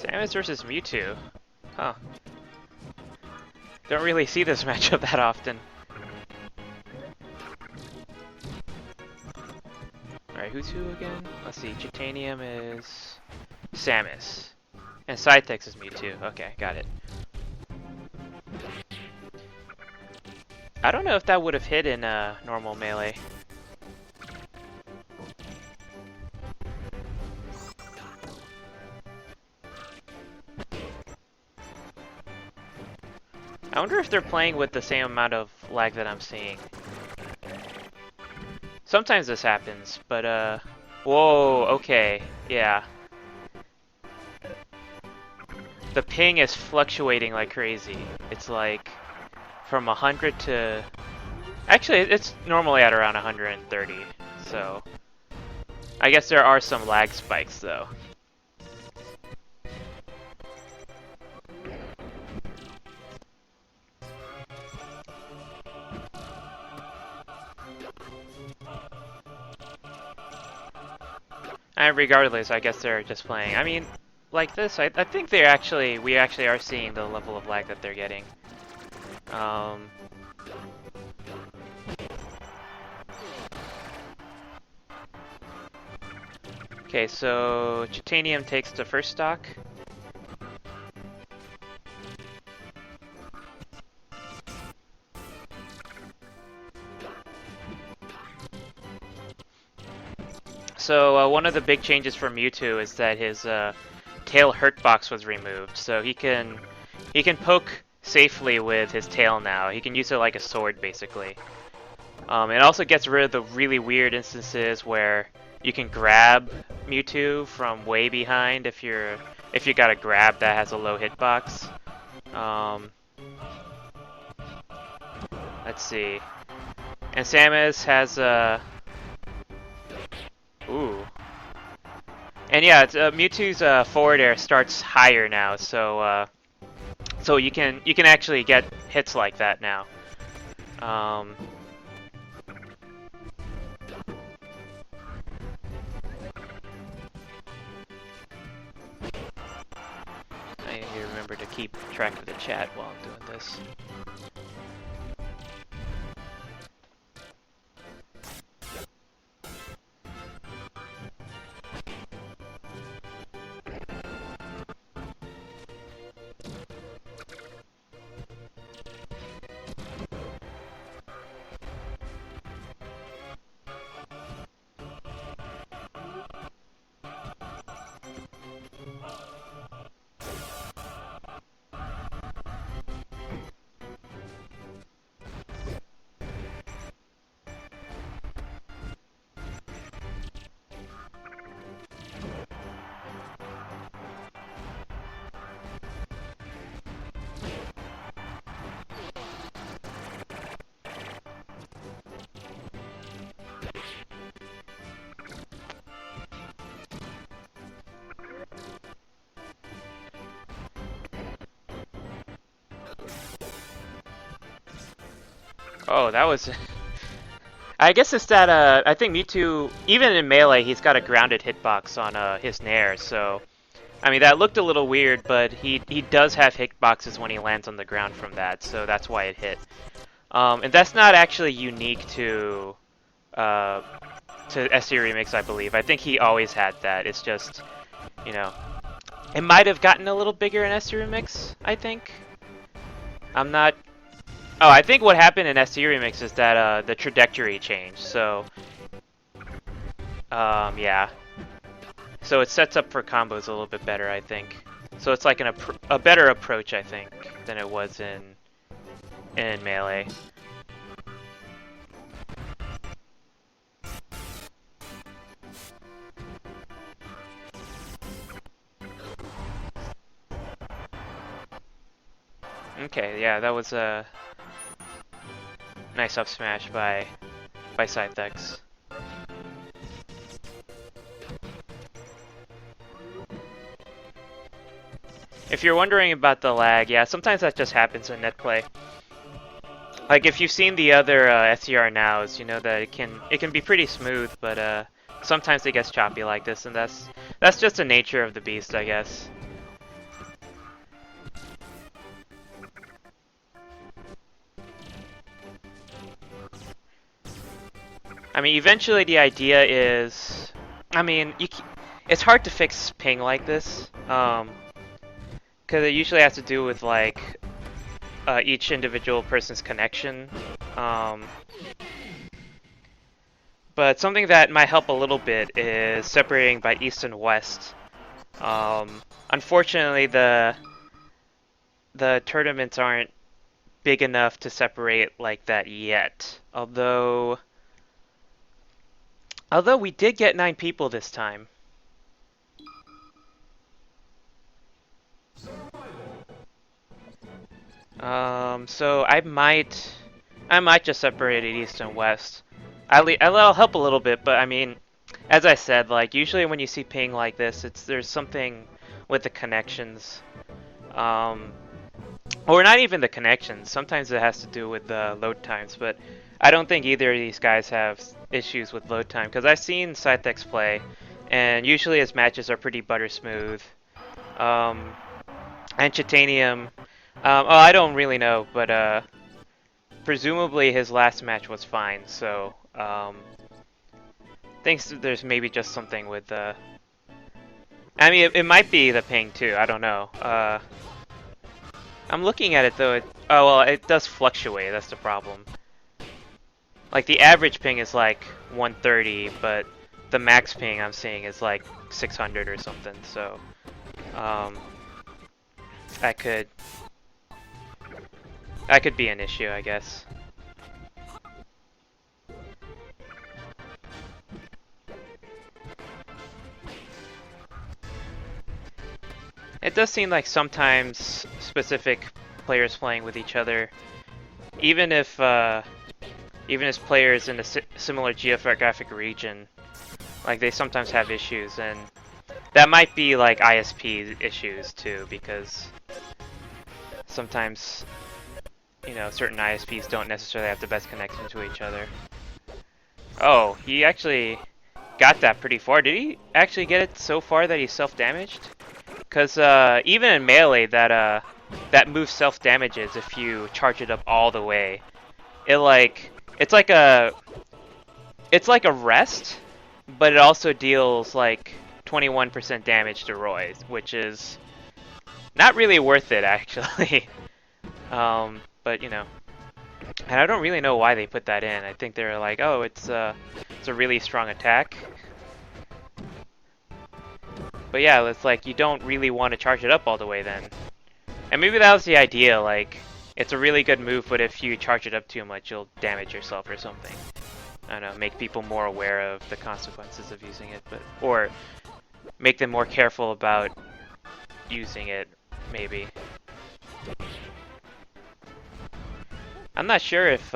Samus versus Mewtwo. Huh. Don't really see this matchup that often. Alright, who's who again? Let's see, Chitanium is Samus. And Sythex is Mewtwo. Okay, got it. I don't know if that would have hit in normal melee. I wonder if they're playing with the same amount of lag that I'm seeing. Sometimes this happens, but whoa, okay, yeah. The ping is fluctuating like crazy. It's like from 100 to... Actually, it's normally at around 130, so... I guess there are some lag spikes, though. And regardless, I guess they're just playing. I mean, like this, I think we actually are seeing the level of lag that they're getting. Okay, so Chitanium takes the first stock. So one of the big changes for Mewtwo is that his tail hurt box was removed, so he can poke safely with his tail now. He can use it like a sword, basically. It also gets rid of the really weird instances where you can grab Mewtwo from way behind if you got a grab that has a low hitbox. Let's see. And Samus has ooh. And yeah, Mewtwo's forward air starts higher now, so you can actually get hits like that now. I need to remember to keep track of the chat while I'm doing this. Oh, that was... I guess it's that, I think Mewtwo, even in melee, he's got a grounded hitbox on his Nair, so... I mean, that looked a little weird, but he does have hitboxes when he lands on the ground from that, so that's why it hit. And that's not actually unique to SC Remix, I believe. I think he always had that, it's just, you know... It might have gotten a little bigger in SC Remix, I think. I'm not... Oh, I think what happened in SC Remix is that the trajectory changed, so... yeah. So it sets up for combos a little bit better, I think. So it's like a better approach, I think, than it was in Melee. Okay, yeah, that was a nice up smash by Sythex. If you're wondering about the lag, yeah, sometimes that just happens in net play. Like if you've seen the other SDR N.A.Os, you know that it can be pretty smooth, but sometimes it gets choppy like this, and that's just the nature of the beast, I guess. mean, eventually the idea is, I mean, it's hard to fix ping like this, because it usually has to do with like each individual person's connection. But something that might help a little bit is separating by east and west. Unfortunately, the tournaments aren't big enough to separate like that yet. Although we did get 9 people this time. So I might just separate it east and west. I'll help a little bit, but I mean, as I said, like usually when you see ping like this, there's something with the connections, or not even the connections. Sometimes it has to do with the load times, but I don't think either of these guys have issues with load time because I've seen Sythex play, and usually his matches are pretty butter smooth. And chitanium. I don't really know, but presumably his last match was fine, so thinks there's maybe just something with the. I mean, it might be the ping too. I don't know. I'm looking at it though. Oh well, it does fluctuate. That's the problem. Like the average ping is like 130, but the max ping I'm seeing is like 600 or something. So that could be an issue, I guess. It does seem like sometimes specific players playing with each other, even if players in a similar geographic region, like they sometimes have issues, and that might be like ISP issues too, because sometimes, you know, certain ISPs don't necessarily have the best connection to each other. Oh, he actually got that pretty far. Did he actually get it so far that he's self-damaged? Because even in melee, that move self-damages if you charge it up all the way. It's like a rest, but it also deals like 21% damage to Roy, which is not really worth it actually. But you know, and I don't really know why they put that in. I think they're like, oh, it's a really strong attack. But yeah, it's like you don't really want to charge it up all the way then. And maybe that was the idea, like, it's a really good move, but if you charge it up too much, you'll damage yourself or something. I don't know, make people more aware of the consequences of using it, or make them more careful about using it, maybe. I'm not sure if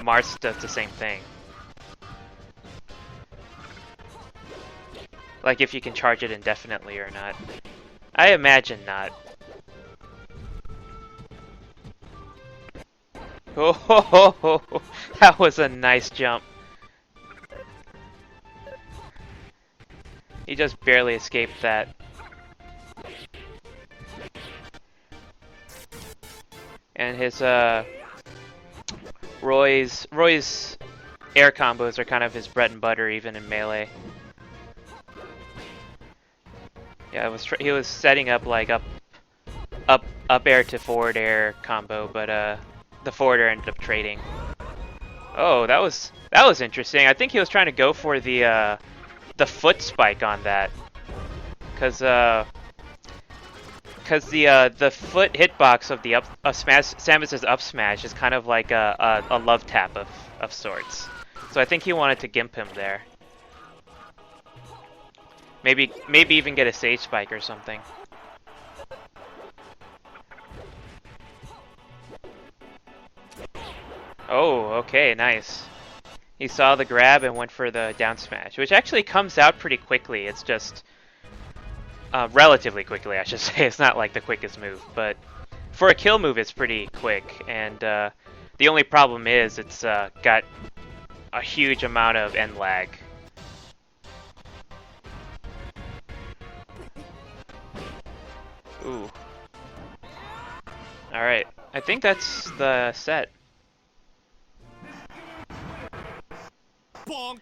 Mars does the same thing. Like if you can charge it indefinitely or not. I imagine not. Oh, that was a nice jump. He just barely escaped that. And his Roy's air combos are kind of his bread and butter even in melee. Yeah, he was setting up like up air to forward air combo, but the forward air ended up trading. Oh, that was interesting. I think he was trying to go for the foot spike on that, cause the foot hitbox of the Samus's up smash is kind of like a love tap of sorts. So I think he wanted to gimp him there. Maybe even get a sage spike or something. Oh, okay, nice. He saw the grab and went for the down smash, which actually comes out pretty quickly. It's just relatively quickly, I should say. It's not like the quickest move, but for a kill move, it's pretty quick. And the only problem is it's got a huge amount of end lag. Ooh. Alright, I think that's the set. Bonk!